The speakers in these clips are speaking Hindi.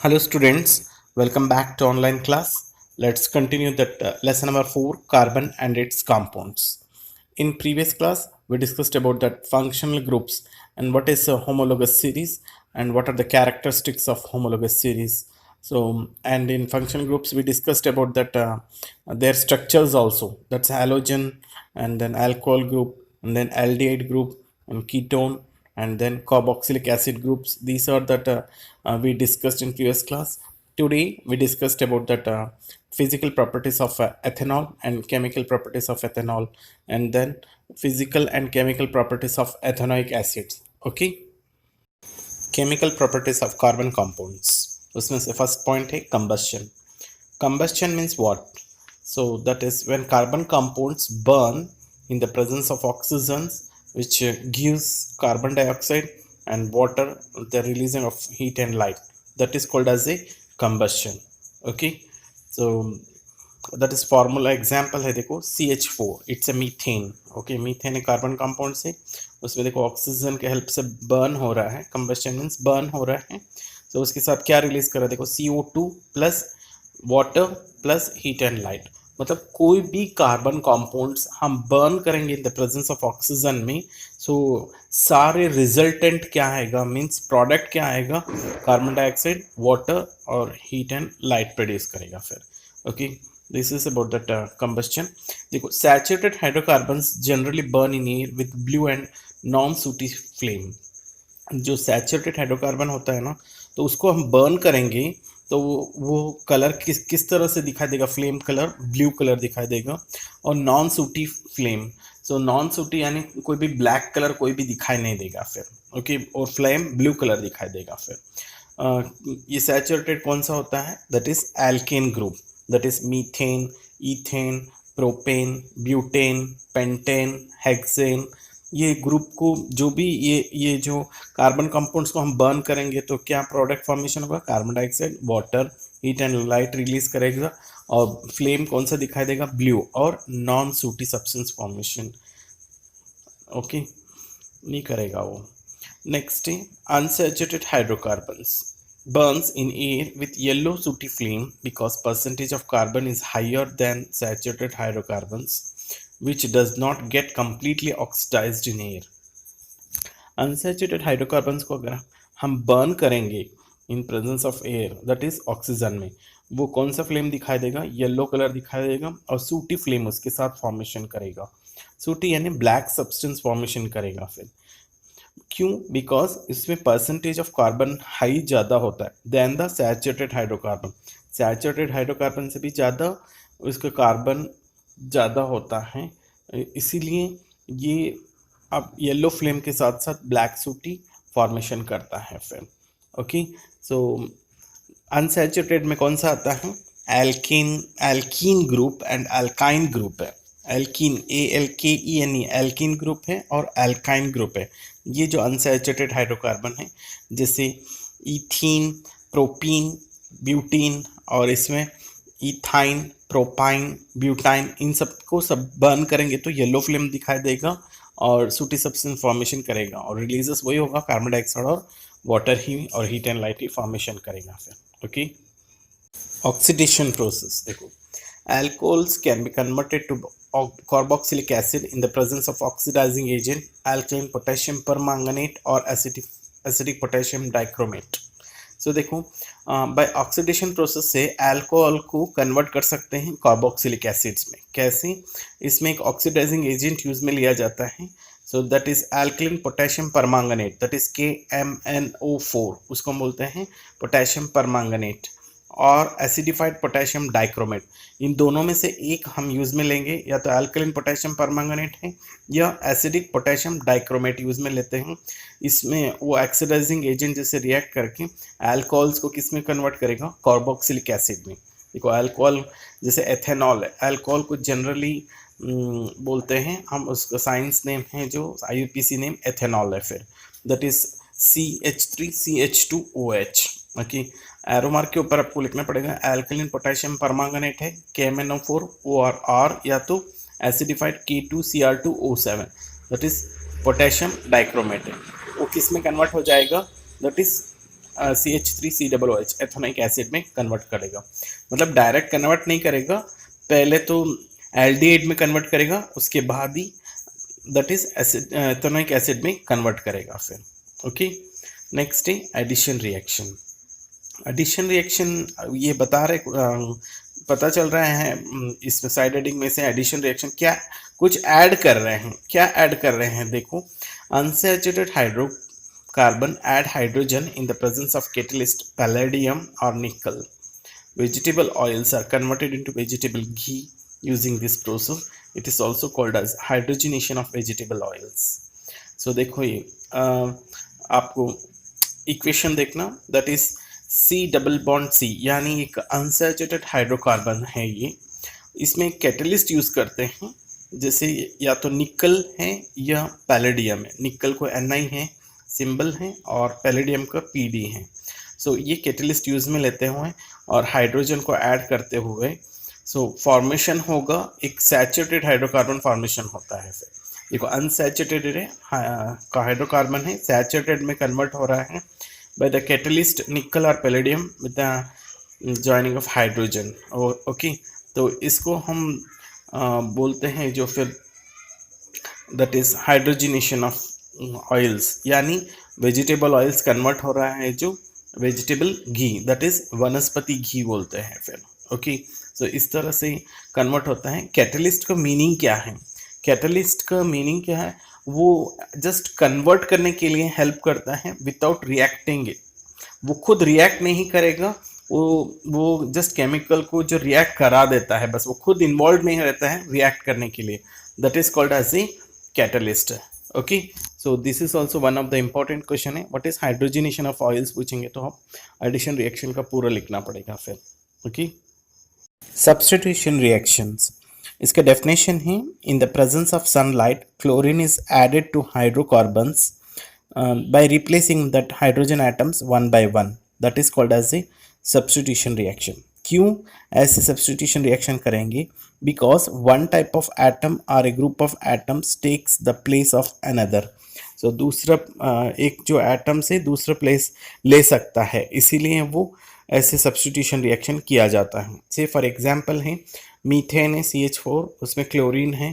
Hello students, welcome back to online class. Let's continue that lesson number 4, carbon and its compounds. In previous class we discussed about that functional groups and what is a homologous series and what are the characteristics of homologous series. So and in functional groups we discussed about that their structures also, that's halogen and then alcohol group and then aldehyde group and ketone and then carboxylic acid groups. These are that we discussed in previous class. Today we discussed about that physical properties of ethanol and chemical properties of ethanol, and then physical and chemical properties of ethanoic acids. Okay, chemical properties of carbon compounds, उसमें से फर्स्ट पॉइंट है combustion. Combustion means what? So that is when carbon compounds burn in the presence of oxygens, which gives carbon dioxide and water, the releasing of heat and light. That is called as a combustion. Okay, so that is formula example है देखो CH4, it's a methane. Okay, methane एक कार्बन कंपाउंड से, उसमें देखो ऑक्सीजन के हेल्प से बर्न हो रहा है. कंबस्शन मीन्स बर्न हो रहा है. तो उसके साथ क्या रिलीज कर रहा है देखो CO2 plus water plus heat and light. मतलब कोई भी कार्बन कंपाउंड्स हम बर्न करेंगे इन द प्रेजेंस ऑफ ऑक्सीजन में, सो सारे रिजल्टेंट क्या आएगा, मीन्स प्रोडक्ट क्या आएगा, कार्बन डाइऑक्साइड, वाटर और हीट एंड लाइट प्रोड्यूस करेगा फिर. Okay, this is about that combustion. देखो saturated hydrocarbons generally burn in air with blue and non sooty flame. जो सैचुरेटेड हाइड्रोकार्बन होता है ना, तो उसको हम बर्न करेंगे तो वो कलर किस तरह से दिखाई देगा, फ्लेम कलर ब्लू कलर दिखाई देगा. और non sooty flame, so non सूटी यानी कोई भी ब्लैक कलर कोई भी दिखाई नहीं देगा फिर. ओके, और फ्लेम ब्लू कलर दिखाई देगा फिर. ये सैचुरेटेड कौन सा होता है, that is alkane group, that is methane, ethane, propane, butane, pentane, hexane. ये ग्रुप को जो भी ये जो कार्बन कंपाउंड्स को हम बर्न करेंगे तो क्या प्रोडक्ट फॉर्मेशन होगा, carbon dioxide, water, heat and light release करेगा. और फ्लेम कौन सा दिखाई देगा, ब्लू, और नॉन सूटी सब्सटेंस फॉर्मेशन. ओके, नहीं करेगा वो. नेक्स्ट है unsaturated hydrocarbons burns in air with yellow sooty flame because percentage of carbon is higher than saturated hydrocarbons, which does not get completely oxidized in air. Unsaturated hydrocarbons को अगर हम बर्न करेंगे in presence of air, that is oxygen में, वो कौन सा फ्लेम दिखाई देगा, येलो कलर दिखाई देगा, और सूटी फ्लेम उसके साथ फॉर्मेशन करेगा. सूटी यानी ब्लैक सब्सटेंस फॉर्मेशन करेगा फिर. क्यों, बिकॉज इसमें परसेंटेज ऑफ कार्बन हाई ज़्यादा होता है than the saturated hydrocarbon. Saturated hydrocarbon से भी ज़्यादा उसका कार्बन ज़्यादा होता है, इसीलिए ये अब येलो फ्लेम के साथ साथ ब्लैक सूटी फॉर्मेशन करता है फिर. ओके, सो अनसैचुरेटेड में कौन सा आता है, alkene group and alkyne group है. एल्कीन ALKENE एल्कीन ग्रुप है और अल्काइन ग्रुप है. ये जो अनसैचुरेटेड हाइड्रोकार्बन है, जैसे इथीन, प्रोपीन, ब्यूटीन, और इसमें इथाइन, प्रोपाइन, ब्यूटाइन, इन सबको सब बर्न करेंगे तो येलो फ्लेम दिखाई देगा और सूटी सब्सटेंस फॉर्मेशन करेगा, और रिलीजेस वही होगा, कार्बन डाइऑक्साइड और वाटर ही और heat and light he formation करेगा फिर. ओके, ऑक्सीडेशन प्रोसेस देखो, alcohols can be converted to carboxylic acid in the presence of oxidizing agent alkaline potassium permanganate or acidic potassium dichromate. So देखो बाय ऑक्सीडेशन प्रोसेस से अल्कोहल को कन्वर्ट कर सकते हैं कार्बोक्सिलिक एसिड्स में. कैसे, इसमें एक ऑक्सीडाइजिंग एजेंट यूज में लिया जाता है, so that is alkaline potassium permanganate, that is KMnO4, उसको बोलते हैं पोटेशियम परमैंगनेट, और एसिडिफाइड पोटेशियम डाइक्रोमेट. इन दोनों में से एक हम यूज में लेंगे, या तो अल्कलाइन पोटेशियम परमैंगनेट है या एसिडिक पोटेशियम डाइक्रोमेट यूज में लेते हैं. इसमें वो ऑक्सीडाइजिंग एजेंट जैसे रिएक्ट करके अल्कोहल्स को किस में कन्वर्ट करेगा, कार्बोक्सिलिक एसिड में. देखो अल्कोहल जैसे एथेनॉल है, अल्कोहल को जनरली बोलते हैं हम, उसका साइंस नेम है जो IUPAC नेम एथेनॉल है फिर, that is CH3CH2OH. Okay, arrow mark के ऊपर आपको लिखना पड़ेगा अल्कलाइन पोटेशियम परमैंगनेट है KMnO4 OR, या तो acidified K2Cr2O7, that is potassium dichromate है. वो किस में कन्वर्ट हो जाएगा, that is CH3COOH ethanoic acid में कन्वर्ट करेगा। मतलब डायरेक्ट कन्वर्ट नहीं करेगा, पहले तो एल्डिहाइड में कन्वर्ट करेगा, उसके बाद ही that is acid ethanoic acid में कन्वर्ट करेगा फिर। ओके, नेक्स्ट है एडिशन रिएक्शन। एडिशन रिएक्शन ये बता रहे पता चल रहा है इसमें साइड हेडिंग में से एडिशन रिएक्शन क्या कुछ ऐड कर रहे हैं। क्या ऐड कर रहे हैं देखो, unsaturated hydrocarbon add hydrogen in the presence of catalyst palladium और निकल। Vegetable oils are converted into vegetable ghee using this process. It is also called as hydrogenation of vegetable oils. So देखो ये आपको इक्वेशन देखना, that is C double bond C, यानी एक अनसैचुरेटेड हाइड्रोकार्बन है ये। इसमें कैटलिस्ट यूज करते हैं, जैसे या तो निकल है या पैलेडियम है। निकल को Ni है सिंबल है और पैलेडियम का Pd है। सो ये कैटलिस्ट यूज में लेते हुए और हाइड्रोजन को ऐड करते हुए फॉर्मेशन होगा, एक सैचुरेटेड हाइड्रोकार्बन फॉर्मेशन होता है। फिर देखो अनसैचुरेटेड है का हाइड्रोकार्बन है, सैचुरेटेड में कन्वर्ट हो रहा है बाय द कैटलिस्ट निकल और palladium with the joining of hydrogen. Okay, तो इसको हम बोलते हैं जो फिर that is hydrogenation of oils, यानी वेजिटेबल ऑयल्स कन्वर्ट हो रहा है जो वेजिटेबल घी, दैट इज वनस्पति घी बोलते हैं फिर। ओके, सो इस तरह से कन्वर्ट होता है। कैटलिस्ट का मीनिंग क्या है? कैटलिस्ट का मीनिंग क्या है? वो जस्ट कन्वर्ट करने के लिए हेल्प करता है विदाउट रिएक्टिंग। वो खुद रिएक्ट नहीं करेगा, वो जस्ट केमिकल को जो रिएक्ट करा देता है, बस वो खुद इन्वॉल्व नहीं रहता है रिएक्ट करने के लिए। That is called as a catalyst. Okay, so this is also one of the important question है। What is hydrogenation of oils पूछेंगे तो आप एडिशन रिएक्शन का पूरा लिखना पड़ेगा फिर। ओके, सब्स्टिट्यूशन रिएक्शंस, इसका डेफिनेशन है in the presence of sunlight chlorine is added to hydrocarbons by replacing that hydrogen atoms one by one, that is called as a substitution reaction. क्यों ऐसे सब्स्टिट्यूशन रिएक्शन करेंगे? Because one type of atom और a group of atoms takes the place of another. So दूसरा एक जो एटम से दूसरा प्लेस ले सकता है, इसीलिए वो ऐसे सब्स्टिट्यूशन रिएक्शन किया जाता है। से फॉर एग्जांपल है मीथेन है CH4, उसमें क्लोरीन है,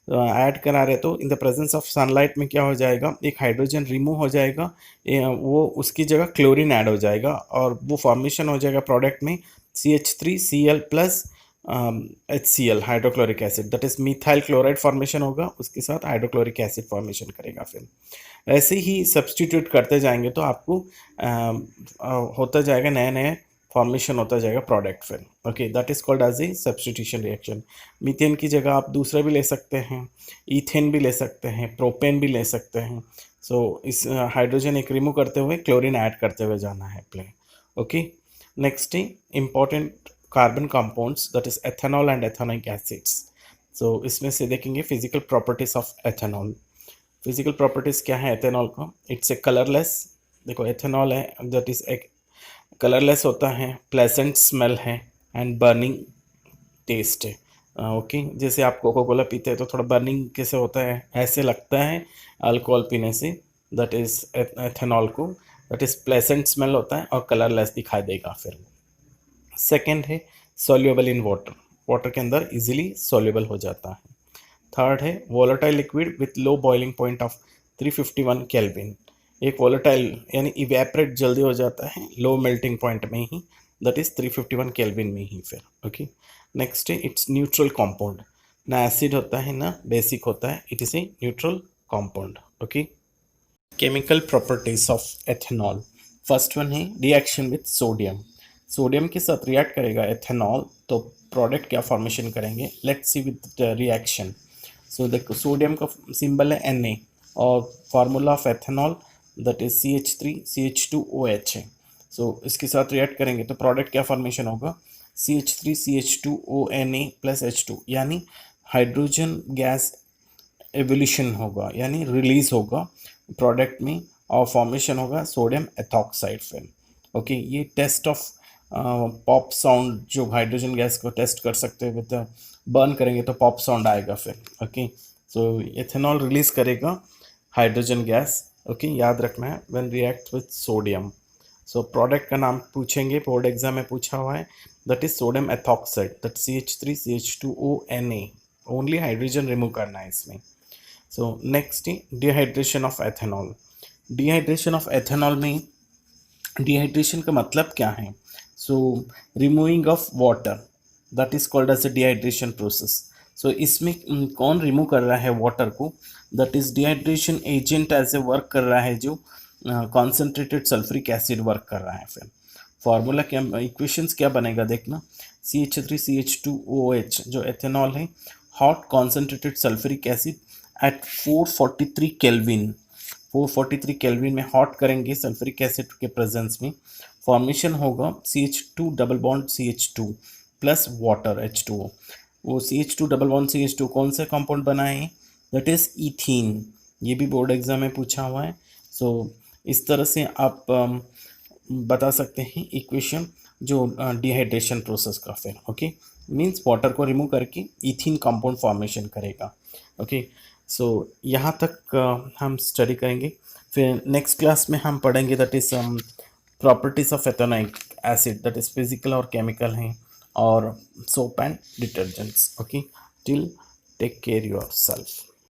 ऐड करा रहे तो इन द प्रेजेंस ऑफ सनलाइट में क्या हो जाएगा, एक हाइड्रोजन रिमूव हो जाएगा, वो उसकी जगह क्लोरीन ऐड हो जाएगा और वो फॉर्मेशन हो जाएगा प्रोडक्ट में CH3Cl plus HCl hydrochloric acid, that is methyl chloride formation होगा, उसके साथ हाइड्रोक्लोरिक एसिड फॉर्मेशन करेगा। फिर ऐसे ही सब्स्टिट्यूट करते जाएंगे तो आपको होता जाएगा नए नए फॉर्मेशन होता जाएगा प्रोडक्ट फिर। Okay, that is called as a substitution reaction. Methane की जगह आप दूसरा भी ले सकते हैं, ईथेन भी ले सकते हैं, प्रोपेन भी ले सकते हैं। सो इस हाइड्रोजन एक रिमूव करते हुए क्लोरीन ऐड करते हुए जाना है प्ले। ओके, नेक्स्ट है important carbon compounds, that is ethanol and ethanoic acids. So इसमें से देखेंगे physical properties of ethanol. Physical properties क्या है एथेनॉल का? It's a colourless. देखो एथेनॉल है दैट इज एक कलरलेस होता है, प्लेजेंट स्मेल है एंड बर्निंग टेस्ट है। ओके, जैसे आप कोको कोला पीते हैं तो थोड़ा बर्निंग कैसे होता है, ऐसे लगता है अल्कोहल पीने से, दैट इज एथेनॉल को, दैट इज प्लेजेंट स्मेल होता है और कलरलेस दिखाई देगा। फिर सेकेंड है सॉल्युबल इन वाटर, वाटर के अंदर इजीली सॉल्युबल हो जाता है। थर्ड है volatile liquid with low boiling point of 351 kelvin, एक वोलेटाइल यानी इवेपरेट जल्दी हो जाता है लो मेल्टिंग पॉइंट में ही, दैट इज 351 केल्विन में ही फिर। ओके, नेक्स्ट है इट्स न्यूट्रल कॉम्पाउंड, ना एसिड होता है ना बेसिक होता है, it is a neutral compound. Okay, chemical properties of ethanol, first one है रिएक्शन विथ सोडियम। सोडियम के साथ रिएक्ट करेगा एथेनॉल तो प्रोडक्ट क्या फॉर्मेशन करेंगे, लेट्स सी विद रिएक्शन। सो देखो सोडियम का सिंबल है Na और formula of ethanol that is CH3CH2OH है। सो इसके साथ रिएक्ट करेंगे तो प्रोडक्ट क्या फॉर्मेशन होगा, CH3CH2ONA प्लस H2, यानी हाइड्रोजन गैस एवोल्यूशन होगा, यानी रिलीज होगा प्रोडक्ट में और फॉर्मेशन होगा सोडियम एथॉक्साइड फिर। ओके, ये टेस्ट ऑफ पॉप साउंड जो हाइड्रोजन गैस को टेस्ट कर सकते हैं विद बर्न करेंगे तो पॉप साउंड आएगा फिर। ओके, सो एथेनॉल रिलीज करेगा हाइड्रोजन गैस। ओके, याद रखना है when react with sodium. So product का नाम पूछेंगे, बोर्ड एग्जाम में पूछा हुआ है, that is sodium ethoxide, that CH3CH2ONA, only hydrogen remove करना है इसमें। So next dehydration of ethanol. Dehydration of ethanol में डिहाइड्रेशन का मतलब क्या है? So removing of water, that is called as a dehydration process. So इसमें कौन रिमूव कर रहा है वाटर को? That is dehydration agent as a work कर रहा है, जो कॉन्सेंट्रेटेड सल्फ्रिक एसिड वर्क कर रहा है। फिर फॉर्मूला क्या, इक्वेशंस क्या बनेगा देखना, CH3CH2OH जो एथेनॉल है, hot concentrated sulphuric acid at 443 kelvin, 443 kelvin में हॉट करेंगे सल्फ्रिक एसिड के प्रेजेंस में, फॉर्मेशन होगा CH2 double bond CH2 plus water H2O। वो CH2 डबल बॉन्ड CH2 कौन सा कंपाउंड बना है? That is ethene. ये भी बोर्ड एग्जाम में पूछा हुआ है। सो इस तरह से आप बता सकते हैं इक्वेशन जो डिहाइड्रेशन प्रोसेस का। फिर ओके, मीन्स वाटर को रिमूव करके इथीन कंपाउंड फॉर्मेशन करेगा। ओके, सो यहाँ तक हम स्टडी करेंगे। फिर नेक्स्ट क्लास में हम पढ़ेंगे that is properties of ethanoic acid, that is physical और केमिकल हैं, और soap and detergents. Okay, till take care your self.